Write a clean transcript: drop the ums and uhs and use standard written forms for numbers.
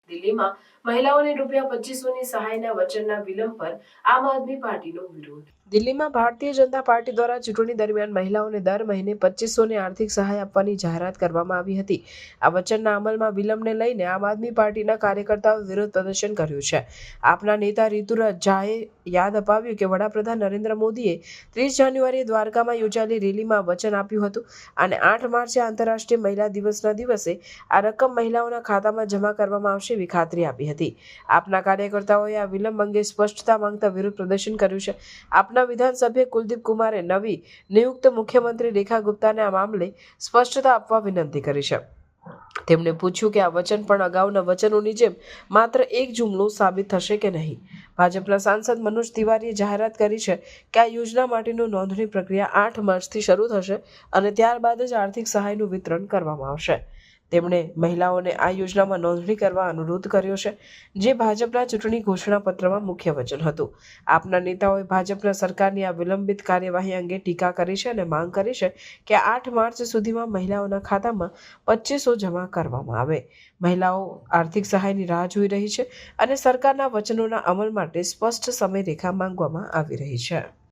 દિલ્હીમાં મહિલાઓને ₹2500ની સહાયના વચનના વિલંબ પર આમ આદમી પાર્ટીનો વિરોધ. દિલ્હીમાં ભારતીય જનતા પાર્ટી દ્વારા ચૂંટણી દરમિયાન મહિલાઓને દર મહિને 2500ની આર્થિક સહાય આપવાની જાહેરાત કરવામાં આવી હતી. આ વચનના અમલમાં વિલંબને લઈને આમ આદમી પાર્ટીના કાર્યકર્તાઓએ વિરોધ પ્રદર્શન કર્યું છે. આપના નેતા રિતુરાજ ઝાએ યાદ અપાવ્યું કે વડાપ્રધાન નરેન્દ્ર મોદીએ 30 જાન્યુઆરીએ દ્વારકામાં યોજાયેલી રેલીમાં વચન આપ્યું હતું અને 8 માર્ચે આંતરરાષ્ટ્રીય મહિલા દિવસના દિવસે આ રકમ મહિલાઓના ખાતામાં જમા કરવામાં આવશે એવી ખાતરી આપી હતી. આપના કાર્યકર્તાઓએ આ વિલંબ અંગે સ્પષ્ટતા માંગતા વિરોધ પ્રદર્શન કર્યું છે. આપના વિધાનસભ્ય કુલદીપ કુમારે નવી નિયુક્ત મુખ્યમંત્રી રેખા ગુપ્તાને આ મામલે સ્પષ્ટતા આપવા વિનંતી કરી છે. તેમણે પૂછ્યું કે આ વચન પણ અગાઉના વચનોની જેમ માત્ર એક જુમલો સાબિત થશે કે નહીં. ભાજપના સાંસદ મનોજ તિવારીએ જાહેરાત કરી છે કે આ યોજના માટેની નોંધણી પ્રક્રિયા 8 માર્ચથી શરૂ થશે અને ત્યારબાદ જ આર્થિક સહાયનું વિતરણ કરવામાં આવશે. તેમણે મહિલાઓને આ યોજનામાં નોંધણી કરવા અનુરોધ કર્યો છે, જે ભાજપના ચૂંટણી ઘોષણાપત્રમાં મુખ્ય વચન હતું. આપના નેતાઓએ ભાજપના સરકારની આ વિલંબિત કાર્યવાહી અંગે ટીકા કરી છે અને માંગ કરી છે કે 8 માર્ચ સુધીમાં મહિલાઓના ખાતામાં 2500 જમા કરવામાં આવે. મહિલાઓ આર્થિક સહાયની રાહ જોઈ રહી છે અને સરકારના વચનોના અમલ માટે સ્પષ્ટ સમયરેખા માંગવામાં આવી રહી છે.